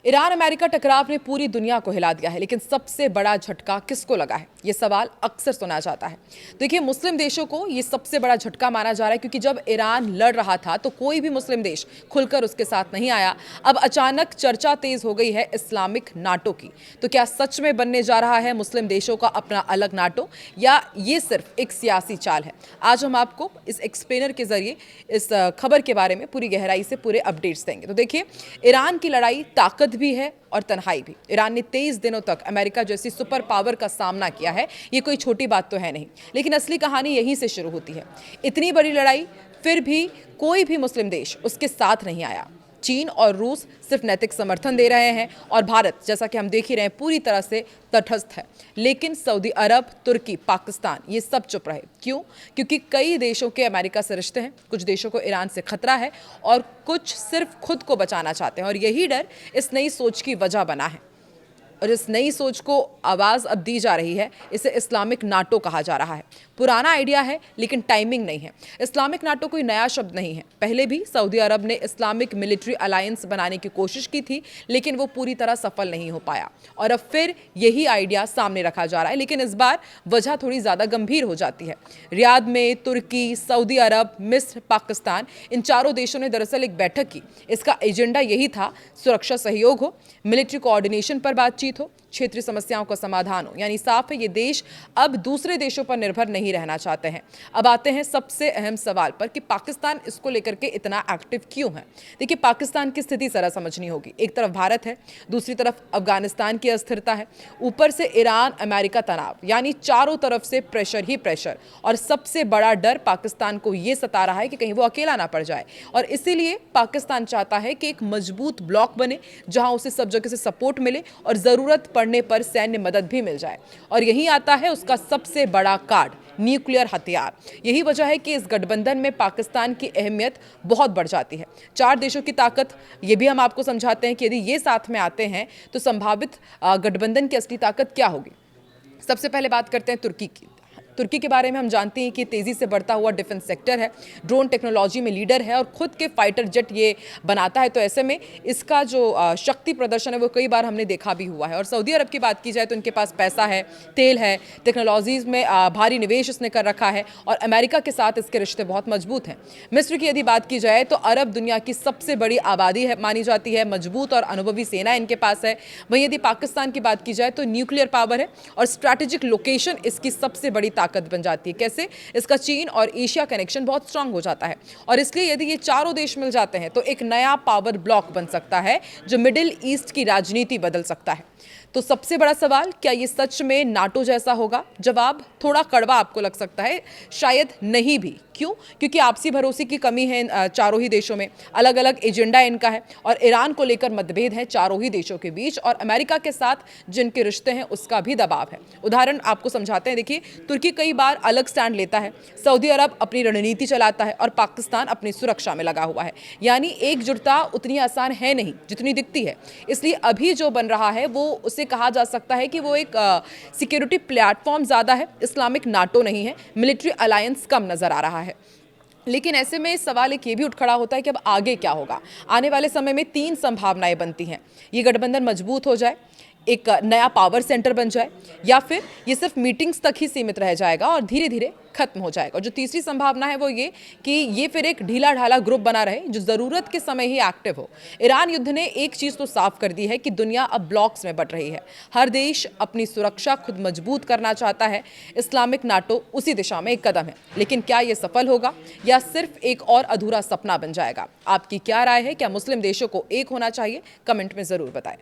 Iran America टकराव ने पूरी दुनिया को हिला दिया है, लेकिन सबसे बड़ा झटका किसको लगा है, ये सवाल अक्सर सुना जाता है। देखिए, मुस्लिम देशों को ये सबसे बड़ा झटका माना जा रहा है, क्योंकि जब ईरान लड़ रहा था तो कोई भी मुस्लिम देश खुलकर उसके साथ नहीं आया। अब अचानक चर्चा तेज हो गई है इस्लामिक नाटो की। तो क्या सच में बनने जा रहा है मुस्लिम देशों का अपना अलग नाटो, या ये सिर्फ एक सियासी चाल है? आज हम आपको इस एक्सप्लेनर के जरिए इस खबर के बारे में पूरी गहराई से पूरे अपडेट्स देंगे। तो देखिए, ईरान की लड़ाई ताकत भी है और तन्हाई भी। ईरान ने 23 दिनों तक अमेरिका जैसी सुपर पावर का सामना किया है। ये कोई छोटी बात तो है नहीं, लेकिन असली कहानी यहीं से शुरू होती है। इतनी बड़ी लड़ाई, फिर भी कोई भी मुस्लिम देश उसके साथ नहीं आया। चीन और रूस सिर्फ नैतिक समर्थन दे रहे हैं, और भारत, जैसा कि हम देख ही रहे हैं, पूरी तरह से तटस्थ है। लेकिन सऊदी अरब, तुर्की, पाकिस्तान, ये सब चुप रहे। क्यों? क्योंकि कई देशों के अमेरिका से रिश्ते हैं, कुछ देशों को ईरान से खतरा है, और कुछ सिर्फ खुद को बचाना चाहते हैं। और यही डर इस नई सोच की वजह बना है, और इस नई सोच को आवाज़ अब दी जा रही है। इसे इस्लामिक नाटो कहा जा रहा है। पुराना आइडिया है, लेकिन टाइमिंग नहीं है। इस्लामिक नाटो कोई नया शब्द नहीं है। पहले भी सऊदी अरब ने इस्लामिक मिलिट्री अलायंस बनाने की कोशिश की थी, लेकिन वो पूरी तरह सफल नहीं हो पाया। और अब फिर यही आइडिया सामने रखा जा रहा है, लेकिन इस बार वजह थोड़ी ज़्यादा गंभीर हो जाती है। रियाद में तुर्की, सऊदी अरब, मिस्र, पाकिस्तान, इन चारों देशों ने दरअसल एक बैठक की। इसका एजेंडा यही था, सुरक्षा सहयोग हो, मिलिट्री कोऑर्डिनेशन पर बातचीत हो, क्षेत्रीय समस्याओं का समाधान हो। यानी साफ है, ये देश अब दूसरे देशों पर निर्भर नहीं रहना चाहते हैं। अब आते हैं सबसे अहम सवाल पर कि पाकिस्तान इसको लेकर के इतना एक्टिव क्यों है। देखिए, पाकिस्तान की स्थिति जरा समझनी होगी। एक तरफ भारत है, दूसरी तरफ अफगानिस्तान की अस्थिरता है, ऊपर से ईरान अमेरिका तनाव, यानी चारों तरफ से प्रेशर ही प्रेशर। और सबसे बड़ा डर पाकिस्तान को यह सता रहा है कि कहीं वो अकेला ना पड़ जाए। और इसीलिए पाकिस्तान चाहता है कि एक मजबूत ब्लॉक बने, जहां उसे सब जगह से सपोर्ट मिले और जरूरत पड़ने पर सैन्य मदद भी मिल जाए। और यही आता है उसका सबसे बड़ा कार्ड, न्यूक्लियर हथियार। यही वजह है कि इस गठबंधन में पाकिस्तान की अहमियत बहुत बढ़ जाती है। चार देशों की ताकत, ये भी हम आपको समझाते हैं कि यदि ये साथ में आते हैं तो संभावित गठबंधन की असली ताकत क्या होगी। सबसे पहले बात करते हैं तुर्की की। तुर्की के बारे में हम जानते हैं कि तेज़ी से बढ़ता हुआ डिफेंस सेक्टर है, ड्रोन टेक्नोलॉजी में लीडर है, और खुद के फाइटर जेट ये बनाता है। तो ऐसे में इसका जो शक्ति प्रदर्शन है वो कई बार हमने देखा भी हुआ है। और सऊदी अरब की बात की जाए तो इनके पास पैसा है, तेल है, टेक्नोलॉजीज़ में भारी निवेश इसने कर रखा है, और अमेरिका के साथ इसके रिश्ते बहुत मजबूत हैं। मिस्र की यदि बात की जाए तो अरब दुनिया की सबसे बड़ी आबादी है मानी जाती है, मजबूत और अनुभवी सेना इनके पास है। वहीं यदि पाकिस्तान की बात की जाए तो न्यूक्लियर पावर है, और स्ट्रैटेजिक लोकेशन इसकी सबसे बड़ी ताकत बन जाती है। कैसे? इसका चीन और एशिया कनेक्शन बहुत स्ट्रांग हो जाता है, और इसलिए यदि ये चारों देश मिल जाते हैं तो एक नया पावर ब्लॉक बन सकता है, जो मिडिल ईस्ट की राजनीति बदल सकता है। तो सबसे बड़ा सवाल, क्या ये सच में नाटो जैसा होगा? जवाब थोड़ा कड़वा आपको लग सकता है, शायद नहीं भी। क्यों? क्योंकि आपसी भरोसे की कमी है इन चारों ही देशों में, अलग अलग एजेंडा इनका है, और ईरान को लेकर मतभेद है चारों ही देशों के बीच, और अमेरिका के साथ जिनके रिश्ते हैं उसका भी दबाव है। उदाहरण आपको समझाते हैं। देखिए, तुर्की कई बार अलग स्टैंड लेता है, सऊदी अरब अपनी रणनीति चलाता है, और पाकिस्तान अपनी सुरक्षा में लगा हुआ है। यानी एकजुटता उतनी आसान है नहीं जितनी दिखती है। इसलिए अभी जो बन रहा है वो उसे कहा जा सकता है कि वो एक सिक्योरिटी प्लेटफॉर्म ज़्यादा है, इस्लामिक नाटो नहीं है। मिलिट्री अलायंस कम नज़र आ रहा है। लेकिन ऐसे में सवाल एक ये भी उठ खड़ा होता है कि अब आगे क्या होगा। आने वाले समय में तीन संभावनाएं बनती हैं। ये गठबंधन मजबूत हो जाए, एक नया पावर सेंटर बन जाए, या फिर ये सिर्फ मीटिंग्स तक ही सीमित रह जाएगा और धीरे धीरे खत्म हो जाएगा। और जो तीसरी संभावना है वो ये कि ये फिर एक ढीला ढाला ग्रुप बना रहे, जो ज़रूरत के समय ही एक्टिव हो। ईरान युद्ध ने एक चीज़ तो साफ कर दी है कि दुनिया अब ब्लॉक्स में बंट रही है। हर देश अपनी सुरक्षा खुद मजबूत करना चाहता है। इस्लामिक नाटो उसी दिशा में एक कदम है, लेकिन क्या ये सफल होगा, या सिर्फ एक और अधूरा सपना बन जाएगा? आपकी क्या राय है? क्या मुस्लिम देशों को एक होना चाहिए? कमेंट में ज़रूर बताएं।